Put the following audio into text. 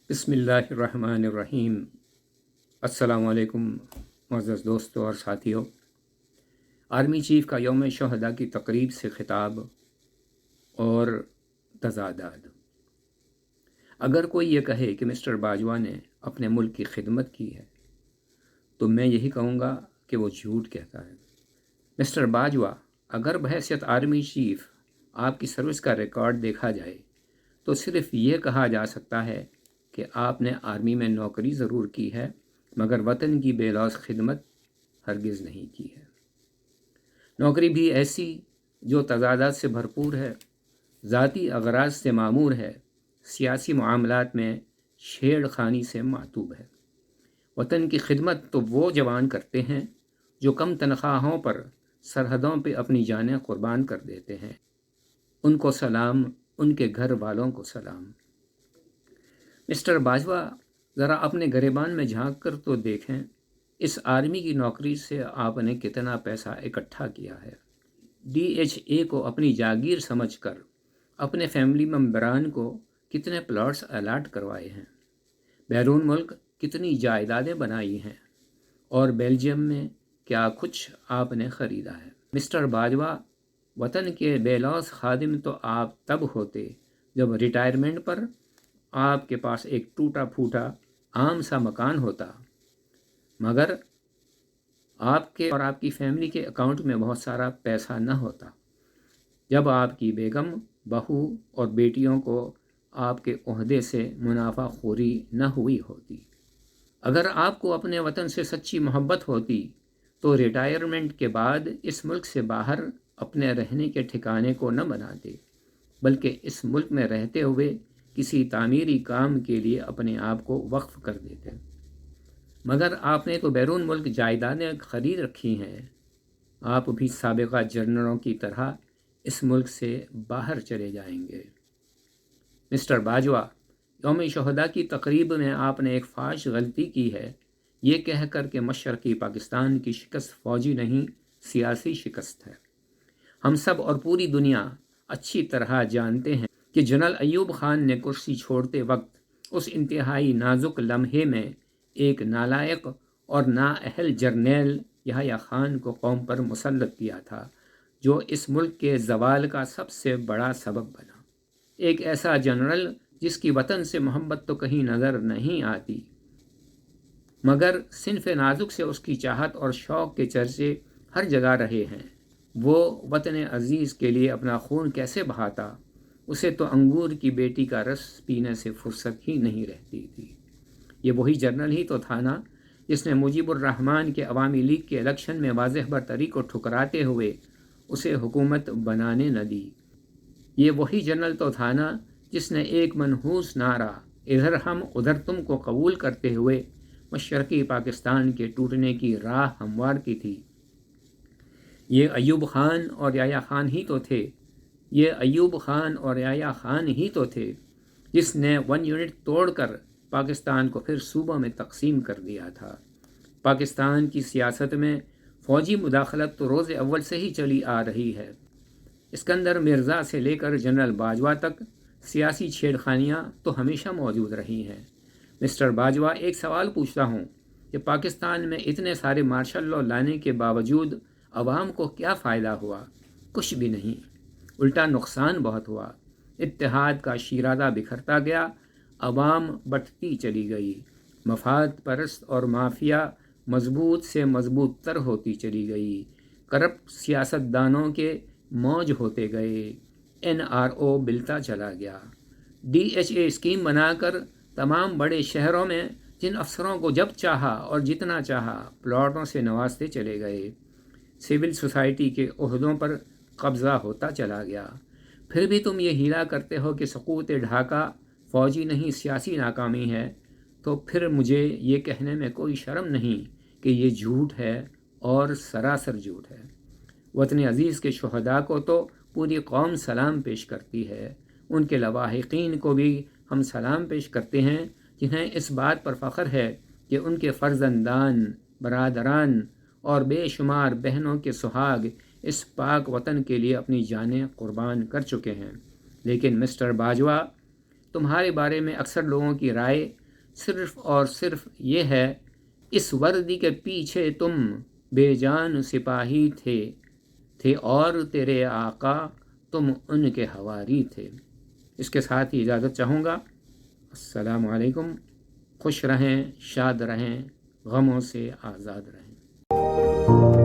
बिस्मिल्लाहिर्रहमानिर्रहीम। अस्सलाम वालेकुम मुअज़्ज़ज़ दोस्तों और साथियों। आर्मी चीफ़ का यौम शुहदा की तकरीब से खिताब और तज़ादात। अगर कोई ये कहे कि मिस्टर बाजवा ने अपने मुल्क की खिदमत की है तो मैं यही कहूँगा कि वो झूठ कहता है। मिस्टर बाजवा, अगर बहैसियत आर्मी चीफ़ आपकी सर्विस का रिकॉर्ड देखा जाए तो सिर्फ़ ये कहा जा सकता है कि आपने आर्मी में नौकरी ज़रूर की है मगर वतन की बेलौस खिदमत हरगिज़ नहीं की है। नौकरी भी ऐसी जो तज़ादात से भरपूर है, ज़ाती अगराज से मामूर है, सियासी मामलात में छेड़खानी से मातूब है। वतन की खिदमत तो वो जवान करते हैं जो कम तनख्वाहों पर सरहदों पे अपनी जानें कुर्बान कर देते हैं। उनको सलाम, उनके घर वालों को सलाम। मिस्टर बाजवा, ज़रा अपने गिरेबान में झांक कर तो देखें, इस आर्मी की नौकरी से आपने कितना पैसा इकट्ठा किया है। DHA को अपनी जागीर समझकर अपने फैमिली मेम्बरान को कितने प्लॉट्स अलाट करवाए हैं, बैरून मुल्क कितनी जायदादें बनाई हैं और बेल्जियम में क्या कुछ आपने ख़रीदा है। मिस्टर बाजवा, वतन के बेलौस खादिम तो आप तब होते जब रिटायरमेंट पर आपके पास एक टूटा फूटा आम सा मकान होता, मगर आपके और आपकी फैमिली के अकाउंट में बहुत सारा पैसा न होता, जब आपकी बेगम, बहू और बेटियों को आपके ओहदे से मुनाफाखोरी न हुई होती। अगर आपको अपने वतन से सच्ची मोहब्बत होती तो रिटायरमेंट के बाद इस मुल्क से बाहर अपने रहने के ठिकाने को न बनाते, बल्कि इस मुल्क में रहते हुए किसी तामीरी काम के लिए अपने आप को वक्फ कर देते। मगर आपने तो बैरून मुल्क जायदादें खरीद रखी हैं। आप भी साबिका जनरलों की तरह इस मुल्क से बाहर चले जाएंगे। मिस्टर बाजवा, यौम शुहदा की तकरीब में आपने एक फाश गलती की है, ये कहकर कि मशरक़ी पाकिस्तान की शिकस्त फ़ौजी नहीं सियासी शिकस्त है। हम सब और पूरी दुनिया अच्छी तरह जानते हैं कि जनरल अयूब खान ने कुर्सी छोड़ते वक्त उस इंतहाई नाजुक लम्हे में एक नालायक और नाअहल जर्नेल याह्या खान को कौम पर मुसल्लत किया था, जो इस मुल्क के ज़वाल का सबसे बड़ा सबब बना। एक ऐसा जनरल जिसकी वतन से मोहब्बत तो कहीं नज़र नहीं आती, मगर सिन्फ नाजुक से उसकी चाहत और शौक़ के चर्चे हर जगह रहे हैं। वो वतन अज़ीज़ के लिए अपना खून कैसे बहाता, उसे तो अंगूर की बेटी का रस पीने से फुर्सत ही नहीं रहती थी। ये वही जनरल ही तो था ना जिसने मुजीबुर रहमान के अवामी लीग के इलेक्शन में वाज़ेह बरतरी को ठुकराते हुए उसे हुकूमत बनाने न दी। ये वही जनरल तो था ना जिसने एक मनहूस नारा इधर हम उधर तुम को कबूल करते हुए मशरक़ी पाकिस्तान के टूटने की राह हमवार की थी। ये अयूब खान और याह्या खान ही तो थे, ये अयूब खान और याह्या खान ही तो थे जिसने 1 यूनिट तोड़कर पाकिस्तान को फिर सूबों में तकसीम कर दिया था। पाकिस्तान की सियासत में फ़ौजी मुदाखलत तो रोज़ अव्वल से ही चली आ रही है। इस्कंदर मिर्ज़ा से लेकर जनरल बाजवा तक सियासी छेड़खानियाँ तो हमेशा मौजूद रही हैं। मिस्टर बाजवा, एक सवाल पूछता हूँ कि पाकिस्तान में इतने सारे मार्शल लॉ लाने के बावजूद अवाम को क्या फ़ायदा हुआ? कुछ भी नहीं, उल्टा नुकसान बहुत हुआ। इत्तेहाद का शीरादा बिखरता गया, अवाम बढ़ती चली गई, मफाद परस्त और माफिया मजबूत से मजबूत तर होती चली गई, करप्ट सियासतदानों के मौज होते गए, NRO बिलता चला गया। DHA स्कीम बनाकर तमाम बड़े शहरों में जिन अफसरों को जब चाहा और जितना चाहा प्लॉटों से नवाजते चले गए। सिविल सोसाइटी के ओहदों पर कब्ज़ा होता चला गया। फिर भी तुम ये हीला करते हो कि सकूत ढाका फ़ौजी नहीं सियासी नाकामी है, तो फिर मुझे ये कहने में कोई शर्म नहीं कि ये झूठ है और सरासर झूठ है। वतन अज़ीज़ के शुहदा को तो पूरी कौम सलाम पेश करती है। उनके लवाहिकीन को भी हम सलाम पेश करते हैं, जिन्हें इस बात पर फ़ख्र है कि उनके फ़र्जंदान, बरादरान और बेशुमार बहनों के सुहाग इस पाक वतन के लिए अपनी जानें कुर्बान कर चुके हैं। लेकिन मिस्टर बाजवा, तुम्हारे बारे में अक्सर लोगों की राय صرف اور صرف یہ ہے، اس وردی کے پیچھے تم بے جان سپاہی تھے اور تیرے آقا تم ان کے حواری تھے۔ اس کے ساتھ ہی اجازت چاہوں گا۔ السلام علیکم۔ خوش رہیں، شاد رہیں، غموں سے آزاد رہیں۔